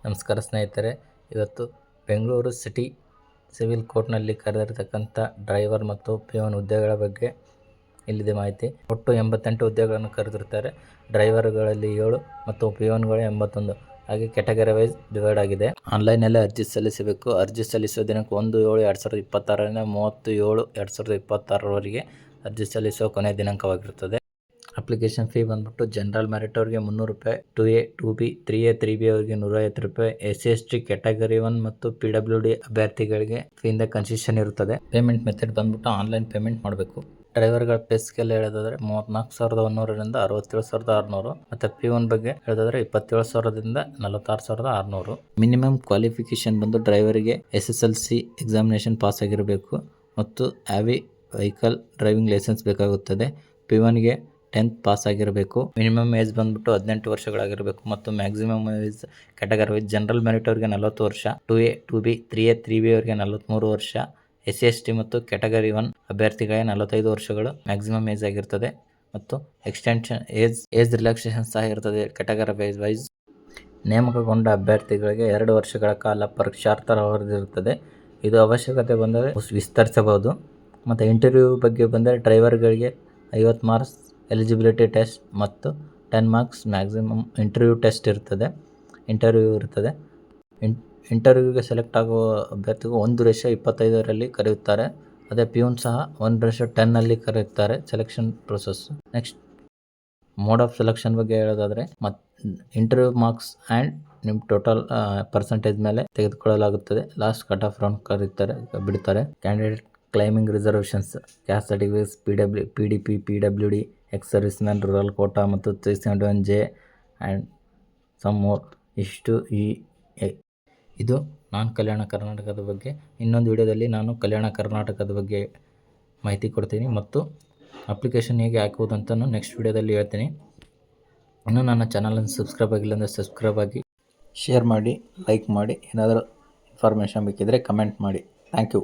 ನಮಸ್ಕಾರ ಸ್ನೇಹಿತರೆ, ಇವತ್ತು ಬೆಂಗಳೂರು ಸಿಟಿ ಸಿವಿಲ್ ಕೋರ್ಟ್ನಲ್ಲಿ ಕರೆದಿರತಕ್ಕಂಥ ಡ್ರೈವರ್ ಮತ್ತು ಪಿಯೋನ್ ಹುದ್ದೆಗಳ ಬಗ್ಗೆ ಇಲ್ಲಿದೆ ಮಾಹಿತಿ. ಒಟ್ಟು 88 ಹುದ್ದೆಗಳನ್ನು ಕರೆದಿರುತ್ತಾರೆ. ಡ್ರೈವರ್ಗಳಲ್ಲಿ 7 ಮತ್ತು ಪಿಯೋನ್ಗಳು 81. ಹಾಗೆ ಕ್ಯಾಟಗರಿ ವೈಸ್ ಡಿವೈಡ್ ಆಗಿದೆ. ಆನ್ಲೈನಲ್ಲೇ ಅರ್ಜಿ ಸಲ್ಲಿಸಬೇಕು. ಅರ್ಜಿ ಸಲ್ಲಿಸುವ ದಿನಾಂಕ 1/7/2026ರಿಂದ 30/7/2026ರವರೆಗೆ ಅರ್ಜಿ ಸಲ್ಲಿಸುವ ಕೊನೆಯ ದಿನಾಂಕವಾಗಿರುತ್ತದೆ. ಅಪ್ಲಿಕೇಶನ್ ಫೀ ಬಂದ್ಬಿಟ್ಟು ಜನರಲ್ ಮೆರಿಟ್ ಅವರಿಗೆ ₹300, 2A, 2B, 3A, 3B ಅವರಿಗೆ ₹150, SC/ST ಕ್ಯಾಟಗರಿ 1 ಮತ್ತು PWD ಅಭ್ಯರ್ಥಿಗಳಿಗೆ ಫೀಯಿಂದ ಕನ್ಸೆಷನ್ ಇರುತ್ತದೆ. ಪೇಮೆಂಟ್ ಮೆಥಡ್ ಬಂದ್ಬಿಟ್ಟು ಆನ್ಲೈನ್ ಪೇಮೆಂಟ್ ಮಾಡಬೇಕು. ಡ್ರೈವರ್ಗಳ ಪೇ ಸ್ಕೇಲ್ ಹೇಳೋದಾದ್ರೆ 34,100ರಿಂದ 67,600 ಮತ್ತು P1 ಬಗ್ಗೆ ಹೇಳೋದಾದ್ರೆ 27,000ದಿಂದ 46,600. ಮಿನಿಮಮ್ ಕ್ವಾಲಿಫಿಕೇಶನ್ ಬಂದು ಡ್ರೈವರಿಗೆ SSLC ಎಕ್ಸಾಮಿನೇಷನ್ ಪಾಸ್ ಆಗಿರಬೇಕು ಮತ್ತು ಹೆವಿ ವೆಹಿಕಲ್ ಡ್ರೈವಿಂಗ್ ಲೈಸೆನ್ಸ್ ಬೇಕಾಗುತ್ತದೆ. P1ಗೆ 10th ಪಾಸ್ ಆಗಿರಬೇಕು. ಮಿನಿಮಮ್ ಏಜ್ ಬಂದ್ಬಿಟ್ಟು 18 ವರ್ಷಗಳಾಗಿರಬೇಕು ಮತ್ತು maximum age category wise general merit ಅವರಿಗೆ 40 ವರ್ಷ, 2A, 2B, 3A, 3B ಅವರಿಗೆ 43 ವರ್ಷ, SC/ST ಮತ್ತು ಕ್ಯಾಟಗರಿ 1 ಅಭ್ಯರ್ಥಿಗಳಿಗೆ 45 ವರ್ಷಗಳು ಮ್ಯಾಕ್ಸಿಮಮ್ ಏಜ್ ಆಗಿರ್ತದೆ ಮತ್ತು ಎಕ್ಸ್ಟೆನ್ಷನ್ ಏಜ್ ರಿಲ್ಯಾಕ್ಸೇಷನ್ ಸಹ ಇರ್ತದೆ. ಕ್ಯಾಟಗರಿ ವೈಸ್ ನೇಮಕಗೊಂಡ ಅಭ್ಯರ್ಥಿಗಳಿಗೆ 2 ವರ್ಷಗಳ ಕಾಲ ಪರೀಕ್ಷಾರ್ಥ ಅವಧಿಯಿರುತ್ತದೆ. ಇದು ಅವಶ್ಯಕತೆ ಬಂದರೆ ವಿಸ್ತರಿಸಬಹುದು. ಮತ್ತು ಇಂಟರ್ವ್ಯೂ ಬಗ್ಗೆ ಬಂದರೆ ಡ್ರೈವರ್ಗಳಿಗೆ 50 ಮಾರ್ಕ್ಸ್ ಎಲಿಜಿಬಿಲಿಟಿ ಟೆಸ್ಟ್ ಮತ್ತು 10 ಮಾರ್ಕ್ಸ್ ಮ್ಯಾಕ್ಸಿಮಮ್ ಇಂಟರ್ವ್ಯೂ ಇರ್ತದೆ. ಇಂಟರ್ವ್ಯೂಗೆ ಸೆಲೆಕ್ಟ್ ಆಗುವ ಅಭ್ಯರ್ಥಿಗೂ 1:25ರಲ್ಲಿ ಕರೆಯುತ್ತಾರೆ. ಅದೇ ಪಿಯೂನ್ ಸಹ 1:10ನಲ್ಲಿ ಕರೆಯುತ್ತಾರೆ. Selection process. Next mode of selection ಬಗ್ಗೆ ಹೇಳೋದಾದರೆ ಇಂಟರ್ವ್ಯೂ ಮಾರ್ಕ್ಸ್ ಆ್ಯಂಡ್ ನಿಮ್ಮ ಟೋಟಲ್ ಪರ್ಸೆಂಟೇಜ್ ಮೇಲೆ ತೆಗೆದುಕೊಳ್ಳಲಾಗುತ್ತದೆ. ಲಾಸ್ಟ್ ಕಟ್ ಆಫ್ ರೌಂಡ್ ಬಿಡ್ತಾರೆ. Candidate claiming reservations, caste certificates, PDP, PWD, ex service man, rural quota ಮತ್ತು 371J ಆ್ಯಂಡ್ ಸಮ್ ಮೋರ್. ಇದು ನಾನು ಕಲ್ಯಾಣ ಕರ್ನಾಟಕದ ಬಗ್ಗೆ. ಇನ್ನೊಂದು ವಿಡಿಯೋದಲ್ಲಿ ನಾನು ಕಲ್ಯಾಣ ಕರ್ನಾಟಕದ ಬಗ್ಗೆ ಮಾಹಿತಿ ಕೊಡ್ತೀನಿ ಮತ್ತು ಅಪ್ಲಿಕೇಶನ್ ಹೇಗೆ ಹಾಕುವುದು ಅಂತ ನೆಕ್ಸ್ಟ್ ವಿಡಿಯೋದಲ್ಲಿ ಹೇಳ್ತೀನಿ. ಇನ್ನೂ ನನ್ನ ಚಾನಲನ್ನು ಸಬ್ಸ್ಕ್ರೈಬ್ ಆಗಿಲ್ಲ ಅಂದರೆ ಸಬ್ಸ್ಕ್ರೈಬ್ ಆಗಿ, ಶೇರ್ ಮಾಡಿ, ಲೈಕ್ ಮಾಡಿ. ಏನಾದರೂ ಇನ್ಫಾರ್ಮೇಷನ್ ಬೇಕಿದ್ದರೆ ಕಮೆಂಟ್ ಮಾಡಿ. Thank you.